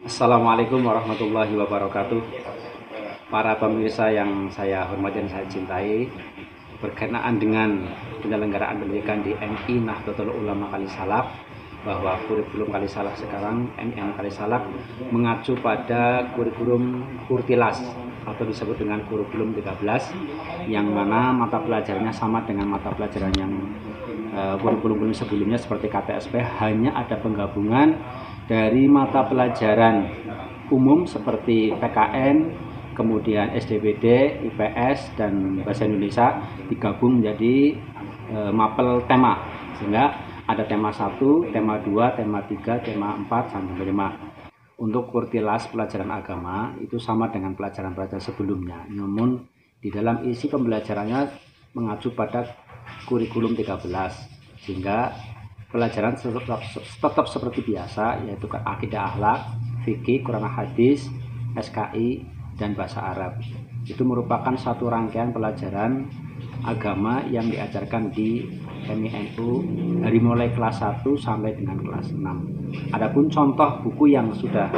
Assalamualaikum warahmatullahi wabarakatuh. Para pemirsa yang saya hormati dan saya cintai, berkenaan dengan penyelenggaraan pendidikan di MI Nahdlatul Ulama Kalisalak, bahwa kurikulum Kalisalak sekarang MIN Kalisalak mengacu pada kurikulum Kurtilas atau disebut dengan kurikulum 13, yang mana mata pelajarannya sama dengan mata pelajaran yang kurikulum sebelumnya seperti KTSP, hanya ada penggabungan dari mata pelajaran umum seperti PKN, kemudian SDBD, IPS, dan Bahasa Indonesia digabung menjadi mapel tema, sehingga ada tema 1, tema 2, tema 3, tema 4, sampai 5. Untuk Kurtilas pelajaran agama itu sama dengan pelajaran-pelajaran sebelumnya, namun di dalam isi pembelajarannya mengacu pada kurikulum 13, sehingga pelajaran tetap seperti biasa, yaitu akidah akhlak, fikih, Quran hadis, SKI, dan bahasa Arab. Itu merupakan satu rangkaian pelajaran agama yang diajarkan di MINU dari mulai kelas 1 sampai dengan kelas 6. Adapun contoh buku yang sudah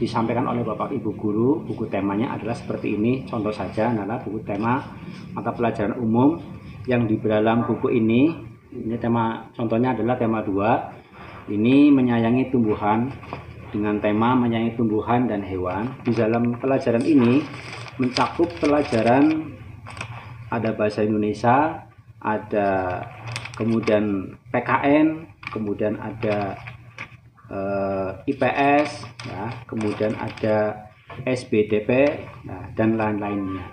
disampaikan oleh Bapak Ibu guru, buku temanya adalah seperti ini. Contoh saja adalah buku tema mata pelajaran umum yang di dalam buku ini tema contohnya adalah tema 2. Ini menyayangi tumbuhan, dengan tema menyayangi tumbuhan dan hewan. Di dalam pelajaran ini mencakup pelajaran ada bahasa Indonesia, ada kemudian PKN, kemudian ada IPS, ya, kemudian ada SBDP, dan lain-lainnya.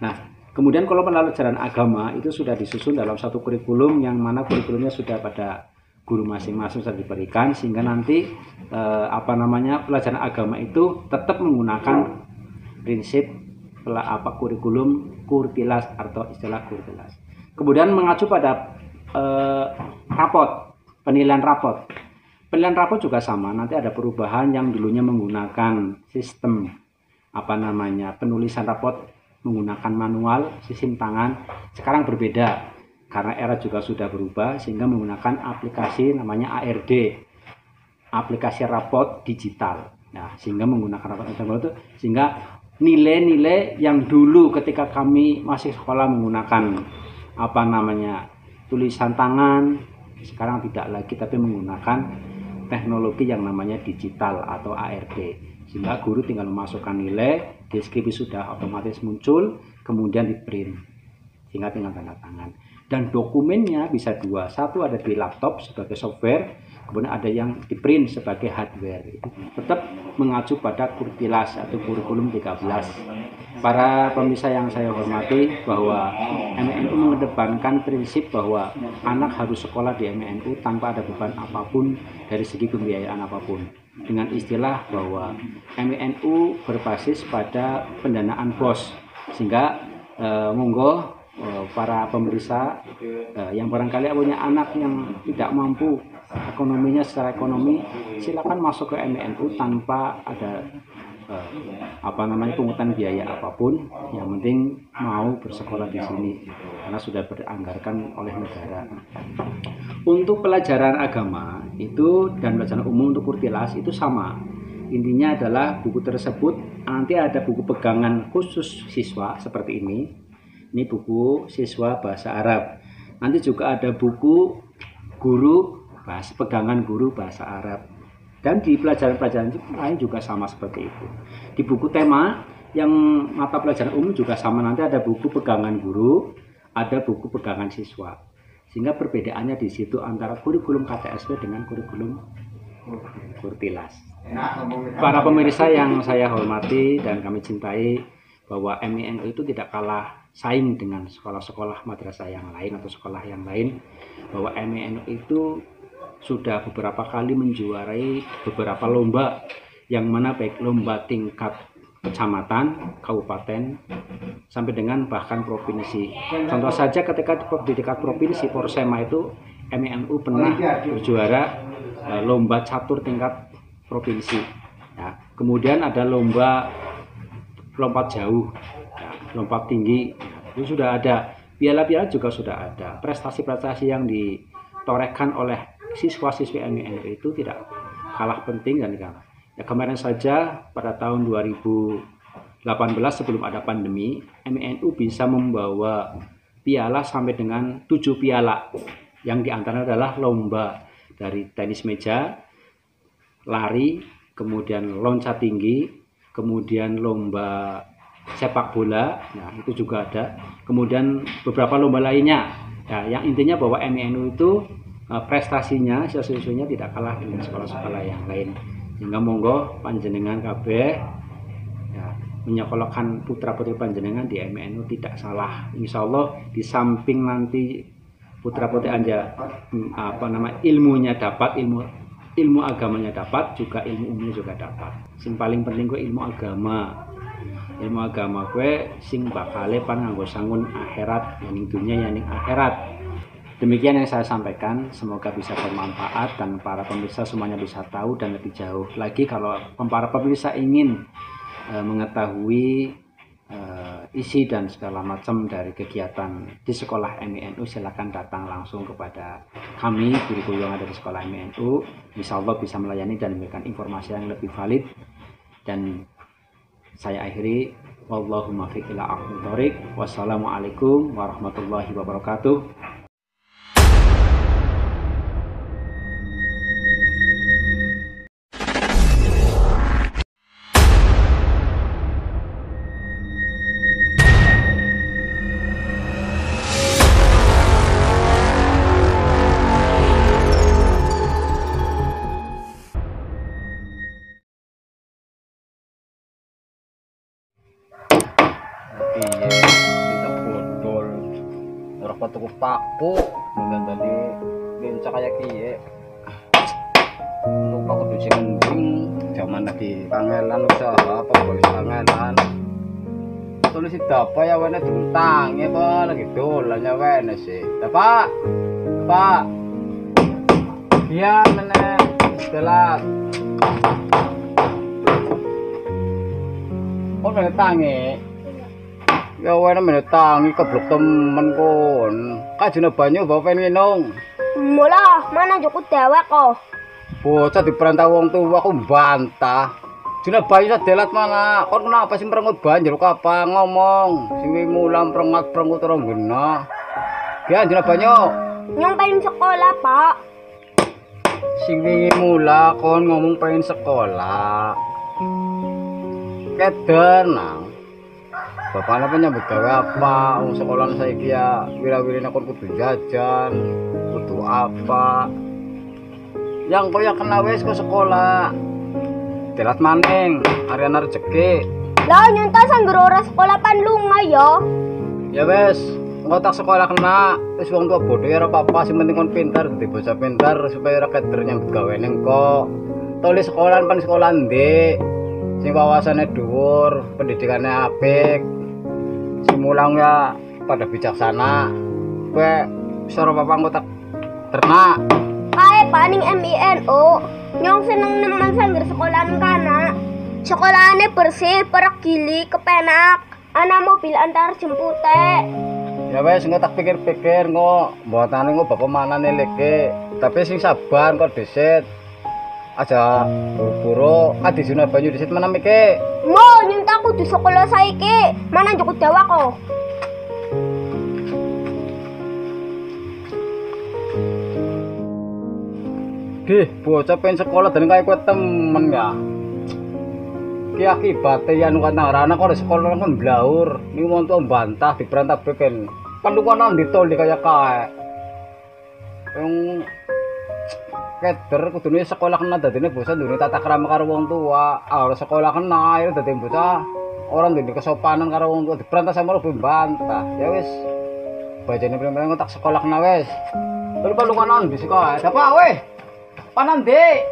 Nah, kemudian kalau pelajaran agama itu sudah disusun dalam satu kurikulum, yang mana kurikulumnya sudah pada guru masing-masing sudah diberikan, sehingga nanti pelajaran agama itu tetap menggunakan prinsip kurikulum Kurtilas atau istilah Kurtilas. Kemudian mengacu pada penilaian rapot. Penilaian rapot juga sama, nanti ada perubahan yang dulunya menggunakan sistem penulisan rapot menggunakan manual, sistem tangan, sekarang berbeda karena era juga sudah berubah, sehingga menggunakan aplikasi namanya ARD, aplikasi rapot digital. Nah, sehingga menggunakan rapot digital itu, sehingga nilai-nilai yang dulu ketika kami masih sekolah menggunakan tulisan tangan, sekarang tidak lagi, tapi menggunakan teknologi yang namanya digital atau ARD, sehingga guru tinggal memasukkan nilai, deskripsi sudah otomatis muncul, kemudian di print, sehingga tinggal tanda tangan. Dan dokumennya bisa dua, satu ada di laptop sebagai software, kemudian ada yang di print sebagai hardware. Tetap mengacu pada Kurtilas atau kurikulum 13. Para pemirsa yang saya hormati, bahwa MINU mengedepankan prinsip bahwa anak harus sekolah di MINU tanpa ada beban apapun dari segi pembiayaan apapun, dengan istilah bahwa MINU berbasis pada pendanaan BOS, sehingga monggo para pemirsa yang barangkali punya anak yang tidak mampu ekonominya, secara ekonomi, silakan masuk ke MINU tanpa ada pungutan biaya apapun, yang penting mau bersekolah di sini karena sudah beranggarkan oleh negara. Untuk pelajaran agama itu dan pelajaran umum untuk Kurtilas itu sama. Intinya adalah buku tersebut nanti ada buku pegangan khusus siswa seperti ini. Ini buku siswa bahasa Arab. Nanti juga ada buku guru pegangan guru bahasa Arab. Dan di pelajaran-pelajaran lain juga sama seperti itu. Di buku tema yang mata pelajaran umum juga sama, nanti ada buku pegangan guru, ada buku pegangan siswa. Sehingga perbedaannya di situ antara kurikulum KTSP dengan kurikulum Kurtilas. Para pemirsa yang saya hormati dan kami cintai, bahwa MINU itu tidak kalah saing dengan sekolah-sekolah madrasah yang lain atau sekolah yang lain, bahwa MINU itu sudah beberapa kali menjuarai beberapa lomba, yang mana baik lomba tingkat kecamatan, kabupaten, sampai dengan bahkan provinsi. Contoh saja ketika di tingkat provinsi Porsema itu MINU pernah berjuara lomba catur tingkat provinsi. Ya, kemudian ada lomba lompat jauh, ya, lompat tinggi, itu sudah ada. Piala-piala juga sudah ada. Prestasi-prestasi yang ditorehkan oleh siswa-siswi MINU itu tidak kalah penting dan kalah. Ya, kemarin saja pada tahun 2018 sebelum ada pandemi, MINU bisa membawa piala sampai dengan 7 piala, yang diantaranya adalah lomba dari tenis meja, lari, kemudian loncat tinggi, kemudian lomba sepak bola, nah itu juga ada, kemudian beberapa lomba lainnya. Ya, yang intinya bahwa MINU itu prestasinya, siswa-siswinya tidak kalah dengan sekolah-sekolah yang lain. Sehingga monggo panjenengan kabeh ya, menyekolahkan putra-putri panjenengan di MINU tidak salah. Insya Allah di samping nanti putra-putri anja ilmunya dapat, ilmu agamanya dapat, juga ilmu umumnya juga dapat. Sing paling penting gue ilmu agama. Ilmu agama gue sing bakale pan nganggo sangun akhirat, yang dunia yang akhirat. Demikian yang saya sampaikan, semoga bisa bermanfaat dan para pemirsa semuanya bisa tahu dan lebih jauh lagi. Kalau para pemirsa ingin mengetahui isi dan segala macam dari kegiatan di sekolah MINU, silakan datang langsung kepada kami, guru-guru yang ada di sekolah MINU. Insya Allah bisa melayani dan memberikan informasi yang lebih valid. Dan saya akhiri, wallahumma fiq ila aqwamit thoriq. Wassalamualaikum warahmatullahi wabarakatuh. Tuku paku dengan tadi bencak kayak kiye lupa kudu sing zaman lagi kangelan usaha apa boleh kangelan tulis apa ya wene tuntang ya apa lagi dolannya wene sih pak iya meneh istilah oh nang tangi ya wene menetang keblok temen kon. Kajene banyu bawa pengen nginung. Mula, mana cukup dewek kok. Bocah diperintah wong tua aku bantah. Jene banyu sadelat mana? Kon kenapa sih merengut banjir apa ngomong? Sing mulam prengat-prengut ora ngena. Ya jene banyu. Yang pengen sekolah, Pak. Sing wingi mula kon ngomong pengen sekolah. Keder nang. Bapaknya apa nyambut gawe apa? Sekolah saya kia wira-wirin aku kudu jajan, kudu apa? Yang kau ya kena wes ke sekolah. Telat maning, harian rezeki. Lah nyontas anggar ora sekolah pan lunga ya. Ya wes, engko tak sekolah kena. Wis wong tua bodoh ya ora apa-apa, sing penting kon pintar, dadi bocah pintar supaya ora keder nyambut gawe ning kok. Tulis sekolahan pan sekolah ndek. Sing wawasannya dhuwur, pendidikannya apik. Simulang ya pada bijaksana. Kowe soro bapak engko tak ternak. Kae paning MINU, nyong seneng nemen sanggar sekolahan kana. Sekolahane bersih, peregili, kepenak. Ana mobil antar jempute. Ya wes engko tak pikir-pikir engko mbuatane engko bapak manane leke. Tapi sing sabar kok dhisik. Aja buru-buru adisuna banyu dhisik menam iki. Mo nyunta aku di sekolah saiki. Mana cukup dewek kok. Gih, bocah pengen sekolah dan kaya kowe temen ya. Ki akibate ya anu kanarana kok sekolah kan blaur. Niku monto bantah diperintah beken. Pandukan ditol di kaya kae. Yang keder kudune sekolah kena dadine bocah ndune tata krama karo wong tua. Ora sekolah kena akhire dadi bocah ora ndek kesopanan karo wong tua diperintah sama lebih bantah. Ya wis. Bajane premene tak sekolah kena wis. Lupa lu kanan bisa kae. Apa weh? Panan Dek.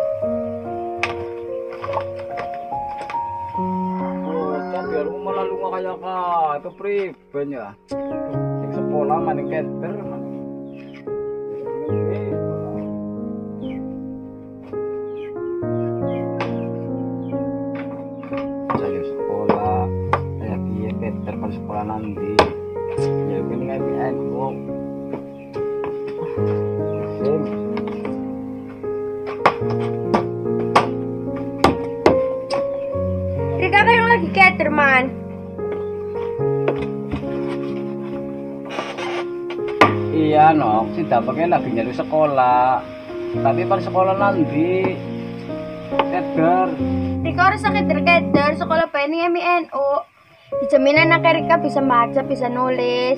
Oh, tapi lu malah lu kaya kae itu priben ya. Di sekolah maning keder. Sekolah nanti ya ini MIN kok meter, Man. Iya nok, si dapatnya lagi nyari sekolah. Tapi pas sekolah nanti keder. Rika harus keder-keder sekolah pengen MINU. Dijamin anak Rika bisa baca, bisa nulis.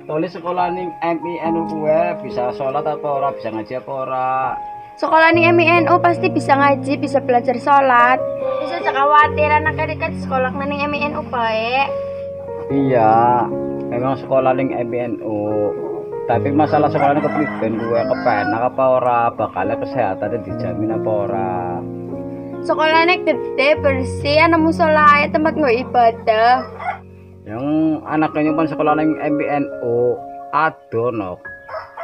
Tulis sekolah ning MINU gue bisa sholat apa ora, bisa ngaji apa ora. Sekolah ning MINU pasti bisa ngaji, bisa belajar sholat. Bisa jangan khawatir anak Rika di sekolah ning MINU baik. Iya, memang sekolah ning MINU. Tapi masalah sekolahnya kepriben gue kepenak apa ora, bakalnya kesehatannya dijamin apa ora. Sekolahnya gede, bersih, ada musola, tempat nggak ibadah. Yang anaknya nyumpan sekolah ning MINU ado nok.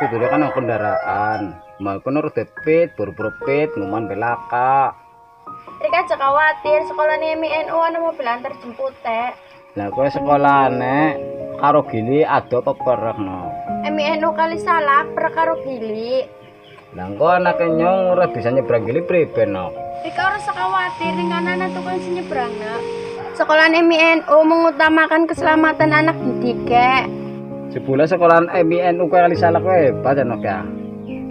Itu dia kan kendaraan. Mau kono depit, buru-buru pit, nguman belaka. Rika jangan khawatir, sekolah ning MINU ada mobil antar jemput teh. Lah kowe sekolahane karo gili ado apa perek no. MINU kali salah, karo gili. Lah engko anake nyong ora bisa nyebrang gili priben no. Rika harus khawatir dengan anak tukang nyebrang nak. Sekolah MINU mengutamakan keselamatan anak didike. Sebulan sekolahan MINU kali salah kowe hebat no ya.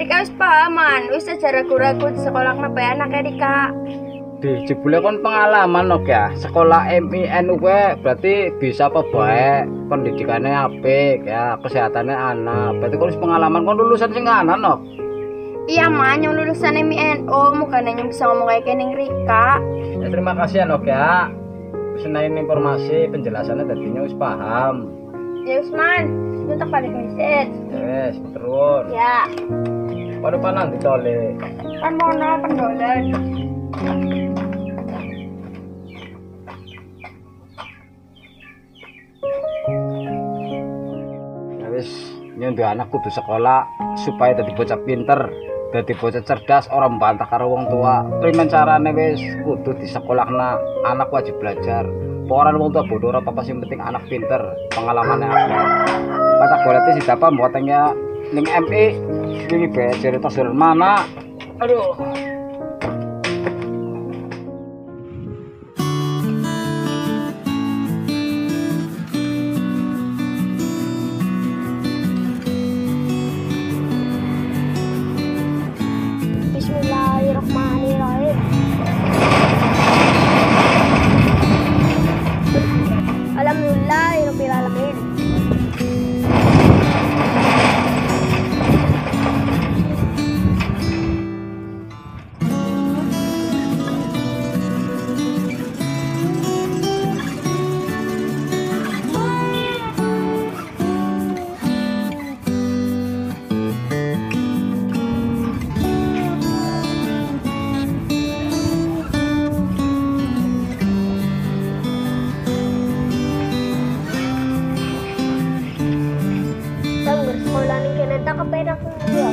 Rika wis pahaman, wis aja ragu-ragu di sekolah kenapa anak Rika. Di jebule kon pengalaman no ya. Sekolah MINU kowe berarti bisa apa bae, pendidikannya apik ya, kesehatannya anak. Berarti kon wis pengalaman kon lulusan sing anak no. Iya man, yang lulusan MINU bukan yang bisa ngomong kayak kening Rika. Ya, terima kasih ya nok ya. Senain informasi penjelasannya tadinya wis paham. Ya Usman, untuk balik message. Yes, terus. Ya, Waduh panan ditole. kan mau pendolan. Ya wis, nyondu anak kudu sekolah supaya dadi bocah pinter, dadi bocah cerdas, orang bantah karo wong tua. Primen carane wis kudu disekolahna, anak wajib belajar. Orang wong tua bodoh ora apa-apa sing penting anak pinter, pengalamannya akeh. Kata goleti si dapat motengnya ning MI iki be cerita sur mana. Aduh. Bismillahirrahmanirrahim. Alhamdulillahirabbil alamin. Sekolah ning kene tak kepenak ya.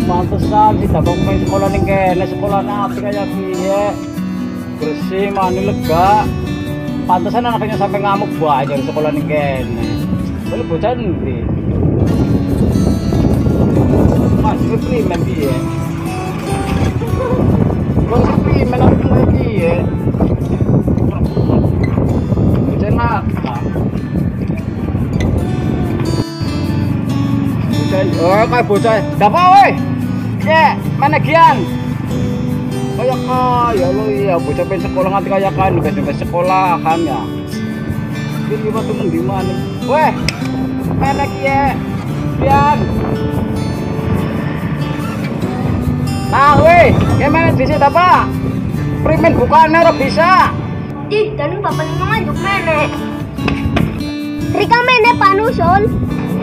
Pantesan si dapat main sekolah ning kene, sekolah napi kayak piye. Bersih, mani lega. Pantesan anaknya sampai ngamuk banyak di sekolah ning kene. Boleh bocah ndi? Mas, primen piye? Wong primen aku piye? Bocah nakal. Oh, kayak bocah. Dapat woi. Ya, mana gian? Kayak kaya lo iya, bocah pengen sekolah nganti kayak kan, udah sekolahan ya. Ini gimana temen di mana? Weh, mana kia? Gian. Nah, weh, gimana di sini apa? Primen bukannya udah bisa. Di, dan bapak ini ngajuk mene. Rika mene panusul.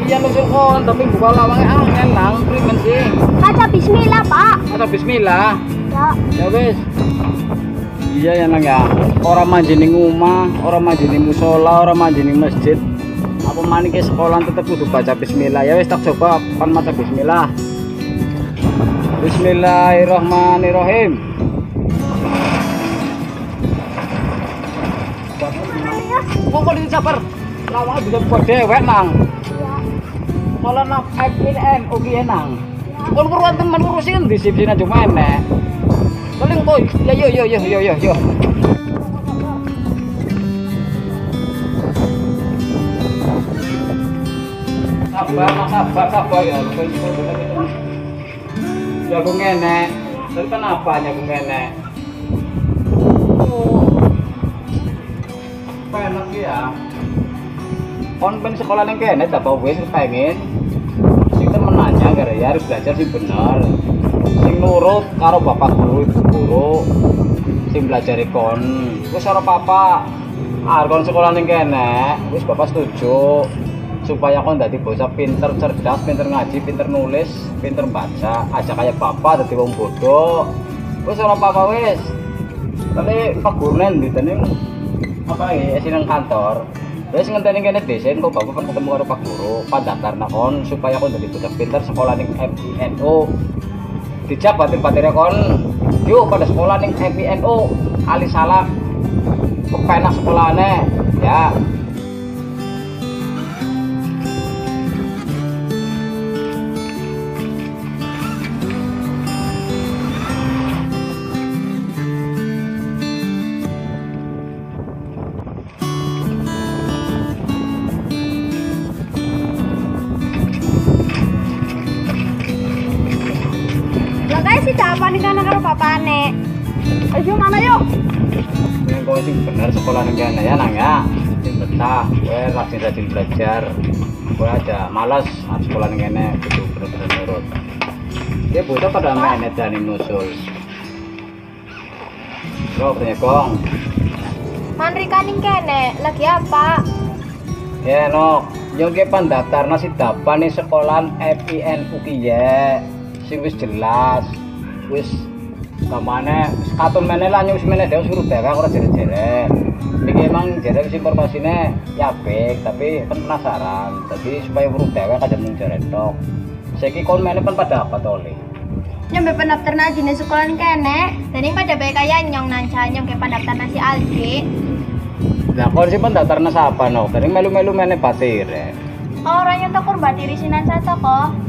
Iya nusul kon, tapi buka lawangnya angin nang primen sih. Kaca bismillah, Pak. Kata bismillah. Ya. Ya wes. Iya ya nang ya. Orang manjini rumah, orang manjini musola, orang manjini masjid. Apa mani ke sekolah tetap kudu baca bismillah. Ya wes tak coba pan maca bismillah. Bismillahirrahmanirrahim. Ya Mas. Kok ini sabar. Lawangnya bisa buat dewek nang. Iya. Kalau nang MIN oke nang. Kon perlu teman urusin di sini cuma enek. Paling kok ya yo. Sabar ya. Ya aku ngenek. Tapi kenapa ya aku ngenek? Enak ya. Kon pen sekolah nang kene ta apa wis pengen. Sing temenannya gara ya harus belajar sing bener. Sing nurut karo bapak guru ibu guru. Sing belajar kon. Wis ora apa-apa. Kon sekolah nang kene, wis bapak setuju. Supaya kon dadi bocah pinter, cerdas, pinter ngaji, pinter nulis, pinter baca, aja kayak bapak dadi wong bodoh. Wis ora apa-apa wis. Tapi Pak Guru ndi tening apa ya sineng kantor. Wis ngenteni kene desain kok bapak ketemu karo Pak Guru, pandaftarna kon supaya kon dadi bocah pinter sekolah ning MINO. Dijak batin-batine kon, yuk pada sekolah ning MINO, Ali Salam. Kepenak sekolahane, ya. Si Dapan nih kan karo bapane. Ayo mana yuk? Yang kau sing bener sekolah ning kene ya nang ya. Sing betah, kowe rajin-rajin belajar. Kowe aja malas sekolah ning kene kudu bener-bener nurut. Dia bocah pada menet dan nusul. Bro, Kong. Manrika ning kene lagi apa? Ya no, yo ge pendaftarna si Dapan ning sekolahan MIN UGY. Sing wis jelas. Wis kamane katon meneh lah wis meneh dhewe suruh dhewe ora jere-jere. Iki emang jere wis informasine ya apik, tapi kan penasaran. Jadi supaya urut dhewe kadang mung jere tok. Saiki kon meneh kan pada apa to le? Nyampe pendaftaran aja nih sekolah nih kene. Tadi pada baik kaya nyong nanca nyong ke pendaftaran si Aldi. Lah kon si pendaftaran sapa no? Tadi melu-melu meneh batir. Orang yang takut batiri sinan sata kok.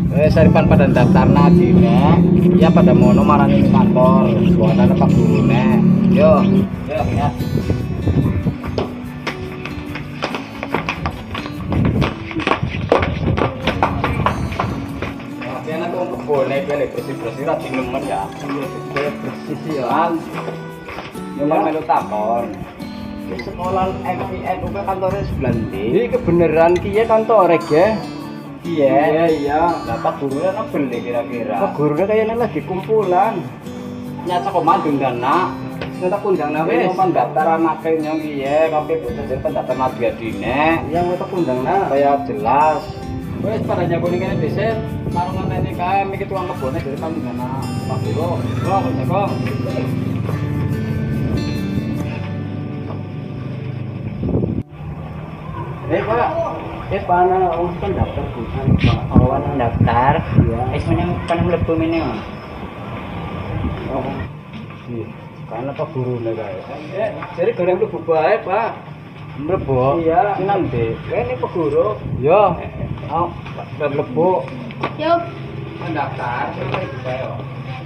Saripan pada daftar nadine, ya pada mono marani di kantor, buatan Pak Gurune. Yo, ya. Kayaknya tuh untuk boleh bersih-bersih rajin nemen ya. Bersih sih ya. Memang melu takon. Di sekolah MIN UP kantornya sebelah ndi? Iki kebenaran kiye kantore ge. Iya. Lah Pak Gurunya kan beli kira-kira. Pak Gurunya kayaknya lagi kumpulan. Nyata kok mandung dana. Nyata kundang na wis. Pendaftar anake nyong iya, kabeh bocah dhewe pendaftar nabi adine. Iya, nyata kundang na. Kaya jelas. Wis pada nyaboni kene desain, marung ngene kae mikir tuang kebone dari pandung dana. Pak Guru, kok. Pak. Pana orang kan daftar bukan awan daftar. Iya. Menang pana mlebu meneh. Oh. Iya. Karena Pak Guru nek kae. Jadi goreng mlebu bae, Pak. Mlebu. Iya. Nanti. Ini Pak Guru. Yo. Oh, mlebu. Yo. Mendaftar mlebu bae.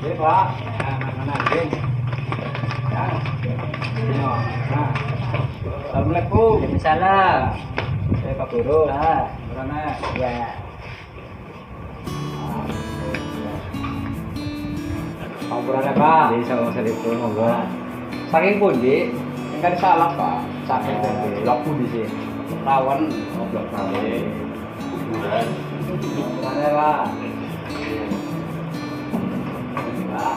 Iya, Pak. Mana nggih. Ya. Nah. Assalamualaikum. Waalaikumsalam. Pak Guru. Mana? Ya. Pampurannya Pak. Di Assalamualaikum, monggo. Saking pundi? Engkang salah, Pak. Saking blok pundi sih? Rawan, blok kali. Pampurannya Pak. Pak.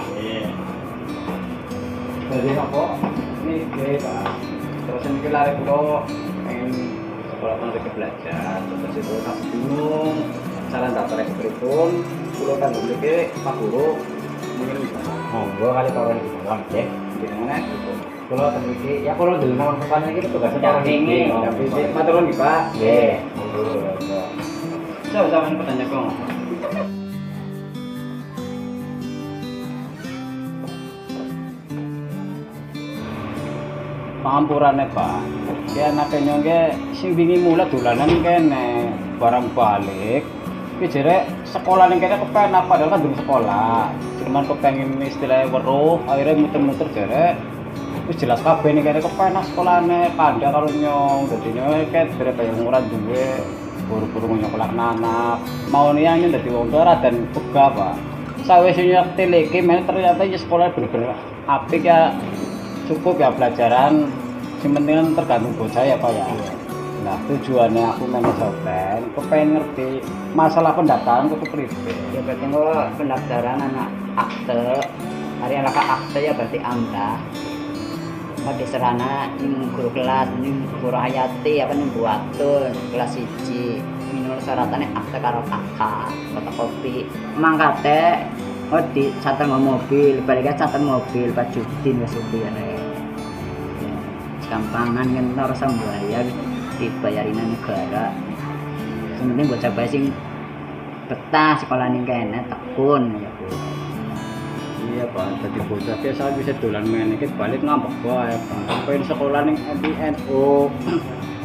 Jadi apa? Ini Pak. Terus ini lari kula pengen sekolah nanti belajar, terus itu tak bingung cara daftar eksperimen, pulau kan dulu ke Pak Guru mungkin bisa. Monggo kali kawan di bawah deh, gimana? Kalau terus ya kalau dulu nama pesan ini tugasnya cara ini, tapi maturun nih Pak. Deh, monggo. Sama-sama pertanyaan kong. Pangampurane, Pak. Ki anake nyongke sing wingi mulai dolanan kene, barang balik. Ki jere sekolah ning kene kepenak padahal kan durung sekolah. Cuman kepengin istilahnya weruh, akhirnya muter-muter jere wis jelas kabeh ning kene kepenak sekolahane, kandha karo nyong. Dadi nyong ket jere bayang ora duwe buru-buru nyokolak anak. Mau niane dadi wong tua dan bega, Pak. Sawise nyekti iki men ternyata ya sekolah bener-bener apik ya. Cukup ya pelajaran, sementing tergantung bocah ya Pak ya. Nah tujuannya aku manajemen, kepengen ngerti masalah pendaftaran ke privé. Ya berarti kalau pendaftaran anak akte, hari anak akte ya berarti angka. Pada serana ini guru kelas, ini guru hayati apa nih buatun kelas 1. Minul syaratannya akte karo kakak, fotokopi. Mangkate oh di catat mobil, baliknya catat mobil, Pak Judin wis supir. Gampangan ngentor sambayar dibayarin negara. Sementing bocah bae sing betah sekolah ning kene tekun ya Bu. Iya Pak, dadi bocah biasa bisa dolan main iki balik ngambek wae Pak. Pengen sekolah ning MPNO.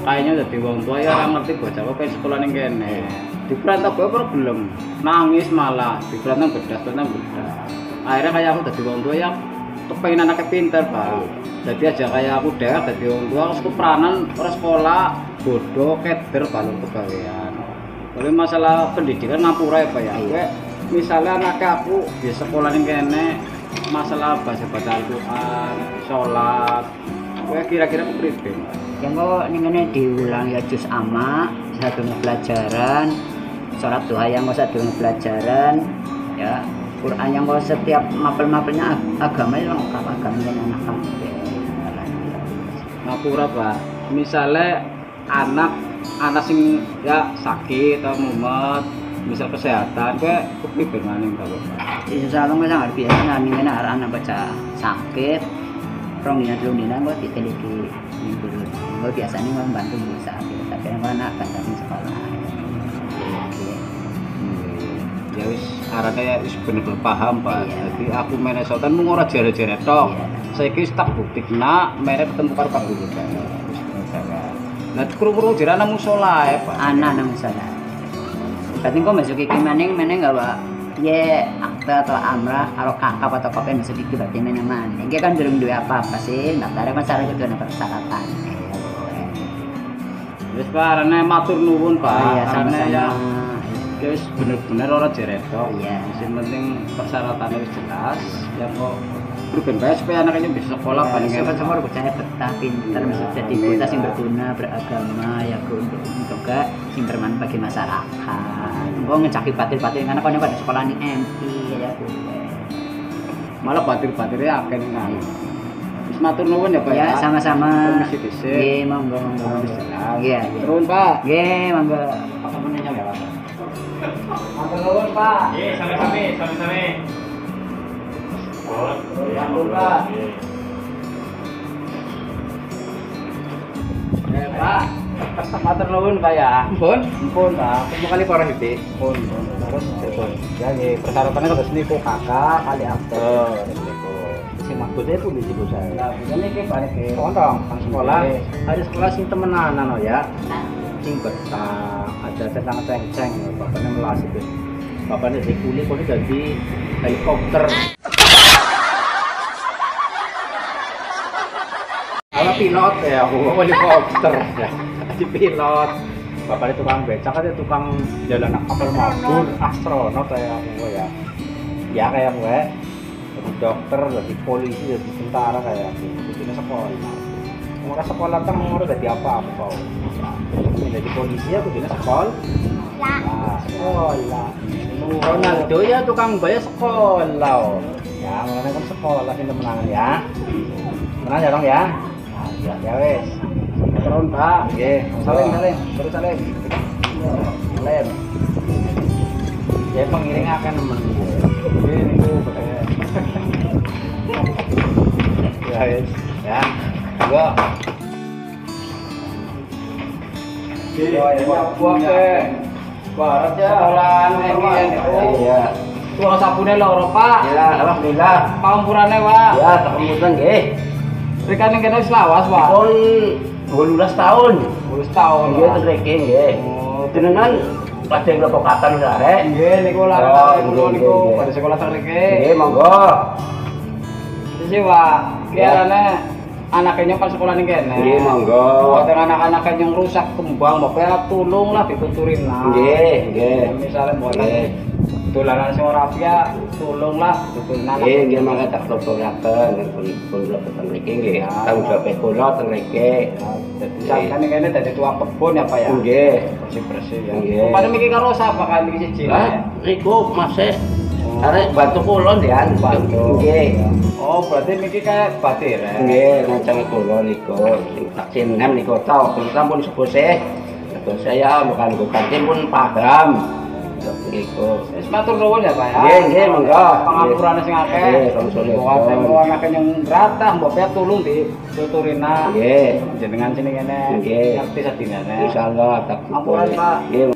Kayaknya dadi wong tua ya ora ngerti bocah kok pengen sekolah ning kene. Di perantau gue problem, nangis malah di perantau bedas. Akhirnya kayak aku dadi wong tua ya kepengen anaknya pinter Pak. Jadi aja kayak aku deh, dadi wong tua harus peranan orang sekolah bodoh keder balung kegawean. Kalau masalah pendidikan ngapura ya Pak ya. Gue misalnya anaknya aku di sekolah yang kene masalah baca Al-Quran, sholat, gue kira-kira aku pribe. Yang kok ini diulang ya juz amma, satu pelajaran, sholat duha yang kok satu pelajaran, ya Quran yang kok setiap mapel-mapelnya agama yang lengkap agamanya anak kamu. Ngapura Pak, misalnya anak sing ya sakit atau mumet, misal kesehatan, gue kepribe maning kalau Pak. Insya Allah nggak sangat biasa nih anak baca sakit, rong dina gue diteliti minggu dulu. Gue biasanya membantu bisa, tapi yang anak bantu sekolah. Ya wis arane wis bener-bener paham Pak. Iya. Jadi aku manajemen mung ora jere-jere tok. Iya. Saiki wis tak buktikna mene ketemu karo Pak Guru kan. Wis bener. Lah kru-kru jirana musala ya Pak. Anak nang sana. Berarti kok masuk iki maning enggak Pak? Ya akta atau amrah kalau kakak atau kopi masuk iki berarti mana-mana. Dia kan belum duwe apa-apa sih. Daftarnya kan syarat itu persyaratan. Wis Pak arane matur nuwun Pak. Oh, iya Arane ya sama-sama. ya wis bener-bener ora jeret tok. Iya. Sing penting persyaratannya wis jelas. Ya kok berben bae supaya anaknya bisa sekolah paling enak. Semua bocahnya betah, pintar, bisa jadi bocah yang berguna, beragama, ya untuk gak yang bermanfaat bagi masyarakat. Gue ngecaki batil-batil karena kau pada sekolah di MI ya Bu. Malah batir-batirnya akeh nang. Wis matur nuwun ya Pak Ya sama-sama. Permisi dhisik. Nggih, monggo. Iya, iya. Turun Pak. Nggih, monggo. Apa menanya ya Pak? Matur nuwun Pak. Nggih, sami-sami. Ya Pak. Pak. Matur nuwun Pak ya. Pun, Ampun Pak. ketemu kali para hitik. Pun. Terus ya nggih persyaratannya terus niku kakak kali akte. Niku. Sing maksudnya itu di situ saya. Lah ini iki Pak iki. Kontong, sang sekolah. Oke. Ada sekolah sing temenanan ya. Sing betah, ada tentang ceng-ceng, bapaknya melas itu. Bapaknya di kulit, kok jadi helikopter. Kalau pilot ya, aku helikopter ya. Jadi pilot. Bapaknya tukang becak, ada tukang jalan kapal mabur, astronot kayak aku ya. Ya kayak gue. Jadi dokter, jadi polisi, jadi tentara kayak aku. Jadi sekolah. Murah sekolah kan murah jadi apa-apa. Jadi polisi aku jadi sekolah. Nah, sekolah. Ronaldo ya tukang bayar sekolah. Ya, mulanya kan sekolah sih temenangan ya. Temenan ya dong ya. Nah, ya wes. Turun Pak. Oke. Salim. Terus salim. Salim. Ya pengiring akan nemen. Ini tuh ya wes. Ya. Gua. Barat ya sekolahan Iya. Tuang sabune loro Pak. Ya, alhamdulillah. Pampurane Pak. Ya, tekemutan nggih. Rikane kene wis lawas, Pak. Pun 18 tahun. 10 tahun. Nggih ten mriki nggih. Oh, Jenengan lajeng lebokaken arek. nggih niku Oh, larang kula nggih, niku nggih. pada sekolah teng mriki. Nggih, monggo. Sisi Pak, kirane anaknya nyong kan sekolah ning kene. Nggih, monggo. Buat anak-anak yang rusak kembang, bapak tolonglah dituturin lah. Nggih, nggih. Misalnya buat Nggih. dolanan sing ora apik, tolonglah dituturin anak. Nggih, nggih mangke tak tolongaken pun kula ten mriki nggih. Tanggung jawab kula ten mriki. Jadi sampeyan kene dadi tukang kebun ya Pak ya. Nggih. Bersih-bersih ya. Nggih. Pada mikir karo sapa kan iki siji. Lah, niku masih arek bantu kula ndian. Bantu. Nggih. Oh, berarti mikir kayak batir ya. Nggih, ngancang kula niku sing tak sinem niku tau sampun sepuh sih. Terus saya bukan tim pun paham. Niku. Wis matur nuwun ya Pak ya. Nggih, nggih, monggo. Pangapurane sing akeh. Nggih, sore. Buat wong akeh yang ratah, mbok tolong dituturin nah. Nggih. Jenengan sini kene Nggih. ngerti sadinane. Insyaallah tak Ampun, Pak. Nggih.